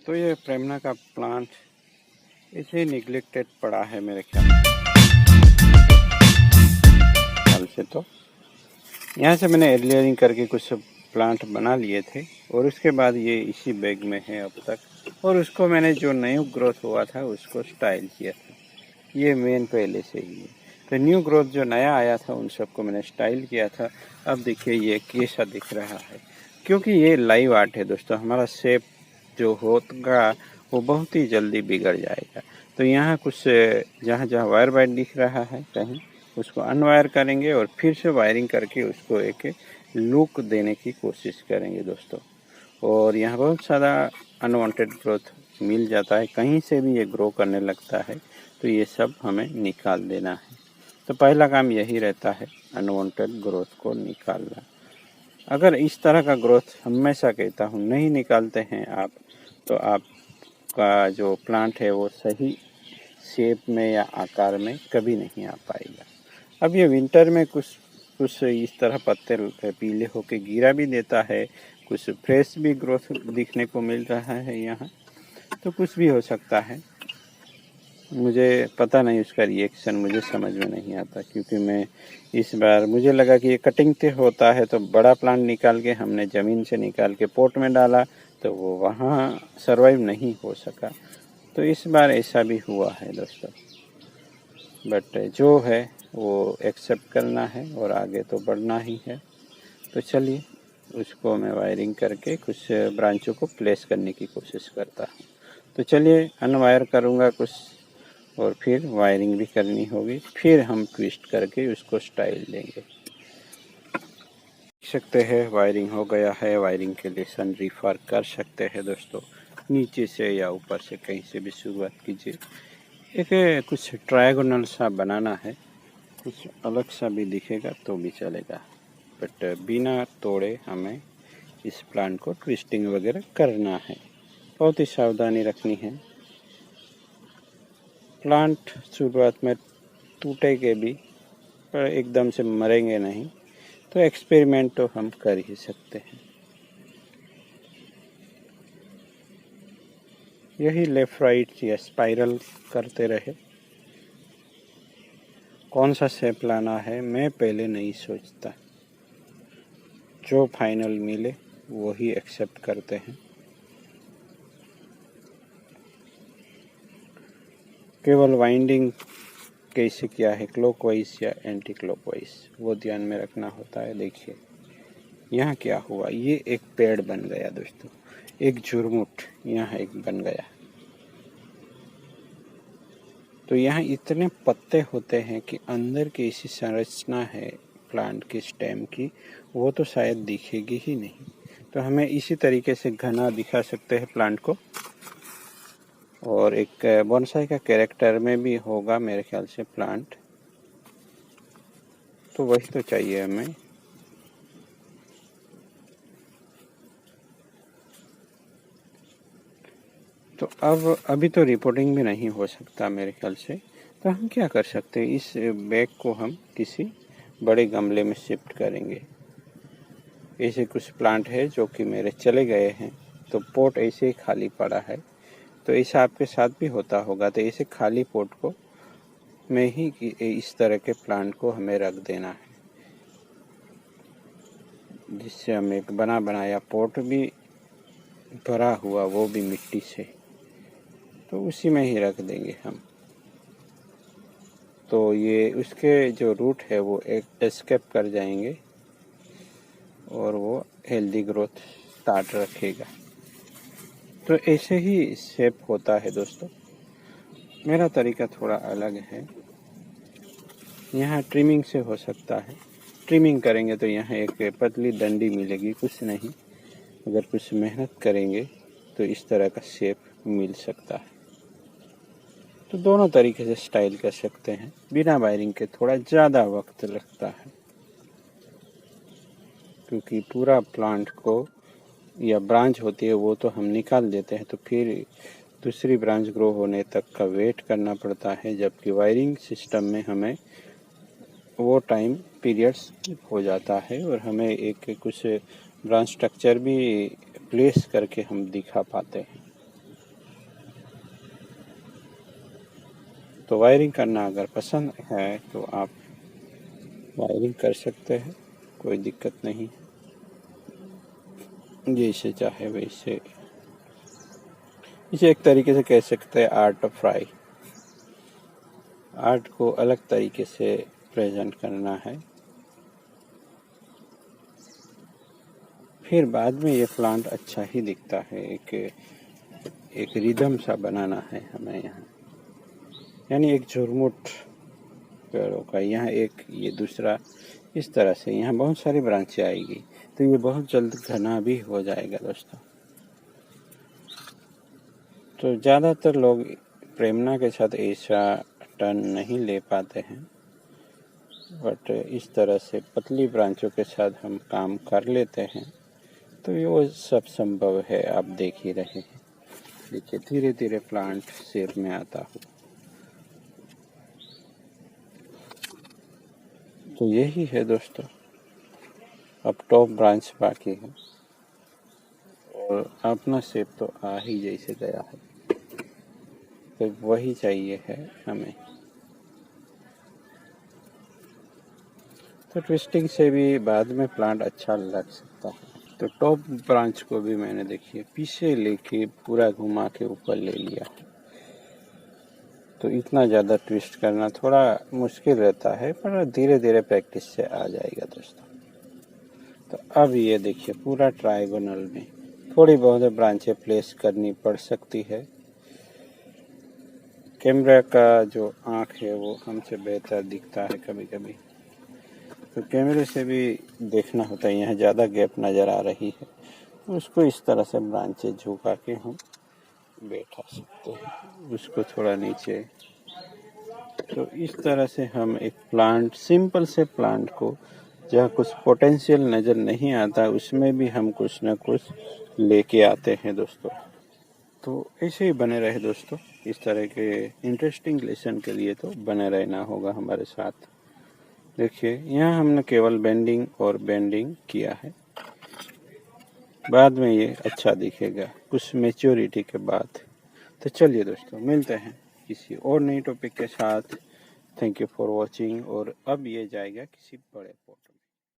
तो ये प्रेमना का प्लांट ऐसे ही निगलेक्टेड पड़ा है मेरे ख्याल से। तो यहाँ से मैंने एयरलेयरिंग करके कुछ प्लांट बना लिए थे और उसके बाद ये इसी बैग में है अब तक। और उसको मैंने जो न्यू ग्रोथ हुआ था उसको स्टाइल किया था। ये मेन पहले से ही है। तो न्यू ग्रोथ जो नया आया था उन सबको मैंने स्टाइल किया था। अब देखिए ये कैसा दिख रहा है, क्योंकि ये लाइव आर्ट है दोस्तों। हमारा शेप जो होगा वो बहुत ही जल्दी बिगड़ जाएगा। तो यहाँ कुछ जहाँ जहाँ वायर बाइट दिख रहा है कहीं उसको अनवायर करेंगे और फिर से वायरिंग करके उसको एक लुक देने की कोशिश करेंगे दोस्तों। और यहाँ बहुत सारा अनवांटेड ग्रोथ मिल जाता है, कहीं से भी ये ग्रो करने लगता है, तो ये सब हमें निकाल देना है। तो पहला काम यही रहता है, अनवांटेड ग्रोथ को निकालना। अगर इस तरह का ग्रोथ हमेशा कहता हूँ नहीं निकालते हैं आप, तो आपका जो प्लांट है वो सही शेप में या आकार में कभी नहीं आ पाएगा। अब ये विंटर में कुछ इस तरह पत्ते पीले होके गिरा भी देता है, कुछ फ्रेश भी ग्रोथ दिखने को मिल रहा है यहाँ। तो कुछ भी हो सकता है, मुझे पता नहीं, उसका रिएक्शन मुझे समझ में नहीं आता। क्योंकि मैं इस बार मुझे लगा कि ये कटिंग से होता है, तो बड़ा प्लांट निकाल के हमने ज़मीन से निकाल के पोट में डाला तो वो वहाँ सरवाइव नहीं हो सका। तो इस बार ऐसा भी हुआ है दोस्तों। बट जो है वो एक्सेप्ट करना है और आगे तो बढ़ना ही है। तो चलिए उसको मैं वायरिंग करके कुछ ब्रांचों को प्लेस करने की कोशिश करता हूँ। तो चलिए अनवायर करूँगा कुछ और फिर वायरिंग भी करनी होगी, फिर हम ट्विस्ट करके उसको स्टाइल देंगे। देख सकते हैं वायरिंग हो गया है। वायरिंग के लिए सन रिफर कर सकते हैं दोस्तों, नीचे से या ऊपर से कहीं से भी शुरुआत कीजिए। एक कुछ ट्रायगोनल सा बनाना है, कुछ अलग सा भी दिखेगा तो भी चलेगा, बट बिना तोड़े हमें इस प्लांट को ट्विस्टिंग वगैरह करना है। बहुत ही सावधानी रखनी है। प्लांट शुरुआत में टूटेंगे भी पर एकदम से मरेंगे नहीं, तो एक्सपेरिमेंट तो हम कर ही सकते हैं। यही लेफ्ट राइट या स्पाइरल करते रहे। कौन सा शेप लाना है मैं पहले नहीं सोचता, जो फाइनल मिले वही एक्सेप्ट करते हैं। केवल वाइंडिंग कैसे किया है, क्लॉकवाइज या एंटी क्लॉकवाइज, वो ध्यान में रखना होता है। देखिए यहाँ क्या हुआ, ये एक पेड़ बन गया दोस्तों, एक झुरमुट यहाँ एक बन गया। तो यहाँ इतने पत्ते होते हैं कि अंदर की ऐसी संरचना है प्लांट की स्टेम की, वो तो शायद दिखेगी ही नहीं। तो हमें इसी तरीके से घना दिखा सकते हैं प्लांट को। और एक बोनसाई का कैरेक्टर में भी होगा मेरे ख्याल से प्लांट, तो वही तो चाहिए हमें। तो अब अभी तो रिपोर्टिंग भी नहीं हो सकता मेरे ख्याल से। तो हम क्या कर सकते हैं, इस बैग को हम किसी बड़े गमले में शिफ्ट करेंगे। ऐसे कुछ प्लांट है जो कि मेरे चले गए हैं, तो पोट ऐसे ही खाली पड़ा है। तो ऐसा आपके साथ भी होता होगा। तो ऐसे खाली पोट को में ही इस तरह के प्लांट को हमें रख देना है, जिससे हम एक बना बनाया पोट भी भरा हुआ, वो भी मिट्टी से, तो उसी में ही रख देंगे हम। तो ये उसके जो रूट है वो एक एस्केप कर जाएंगे और वो हेल्दी ग्रोथ स्टार्ट रखेगा। तो ऐसे ही शेप होता है दोस्तों। मेरा तरीका थोड़ा अलग है। यहाँ ट्रिमिंग से हो सकता है, ट्रिमिंग करेंगे तो यहाँ एक पतली डंडी मिलेगी, कुछ नहीं। अगर कुछ मेहनत करेंगे तो इस तरह का शेप मिल सकता है। तो दोनों तरीके से स्टाइल कर सकते हैं। बिना वायरिंग के थोड़ा ज़्यादा वक्त लगता है, क्योंकि पूरा प्लांट को या ब्रांच होती है वो तो हम निकाल देते हैं, तो फिर दूसरी ब्रांच ग्रो होने तक का वेट करना पड़ता है। जबकि वायरिंग सिस्टम में हमें वो टाइम पीरियड्स हो जाता है और हमें एक कुछ ब्रांच स्ट्रक्चर भी प्लेस करके हम दिखा पाते हैं। तो वायरिंग करना अगर पसंद है तो आप वायरिंग कर सकते हैं, कोई दिक्कत नहीं, जैसे चाहे वैसे। इसे एक तरीके से कह सकते हैं आर्ट ऑफ फ्राई, आर्ट को अलग तरीके से प्रेजेंट करना है। फिर बाद में ये प्लांट अच्छा ही दिखता है, एक रिदम सा बनाना है हमें यहाँ, यानी एक झुरमुट पेड़ों का, यहाँ एक ये दूसरा, इस तरह से यहाँ बहुत सारी ब्रांचें आएगी, तो ये बहुत जल्द घना भी हो जाएगा दोस्तों। तो ज़्यादातर लोग प्रेमना के साथ ऐसा टर्न नहीं ले पाते हैं, बट इस तरह से पतली ब्रांचों के साथ हम काम कर लेते हैं, तो ये वो सब संभव है। आप देख ही रहे हैं, देखिए धीरे धीरे प्लांट शेप में आता हो। तो यही है दोस्तों, अब टॉप ब्रांच बाकी है और अपना शेप तो आ ही जैसे गया है, तो वही चाहिए है हमें। तो ट्विस्टिंग से भी बाद में प्लांट अच्छा लग सकता है। तो टॉप ब्रांच को भी मैंने देखिए पीछे लेके पूरा घुमा के ऊपर ले लिया। तो इतना ज़्यादा ट्विस्ट करना थोड़ा मुश्किल रहता है, पर धीरे धीरे प्रैक्टिस से आ जाएगा दोस्तों। तो अब ये देखिए पूरा ट्रायगोनल में थोड़ी बहुत ब्रांचें प्लेस करनी पड़ सकती है। कैमरा का जो आँख है वो हमसे बेहतर दिखता है कभी कभी, तो कैमरे से भी देखना होता है, यहाँ ज़्यादा गैप नज़र आ रही है, तो उसको इस तरह से ब्रांचें झुका के हम बैठा सकते हैं, उसको थोड़ा नीचे। तो इस तरह से हम एक प्लांट, सिंपल से प्लांट को जहाँ कुछ पोटेंशियल नज़र नहीं आता उसमें भी हम कुछ न कुछ लेके आते हैं दोस्तों। तो ऐसे ही बने रहे दोस्तों, इस तरह के इंटरेस्टिंग लेसन के लिए तो बने रहना होगा हमारे साथ। देखिए यहाँ हमने केवल बेंडिंग और बेंडिंग किया है, बाद में ये अच्छा दिखेगा कुछ मैच्योरिटी के बाद। तो चलिए दोस्तों मिलते हैं किसी और नई टॉपिक के साथ। Thank you for watching. और अब ये जाएगा किसी बड़े पोर्ट।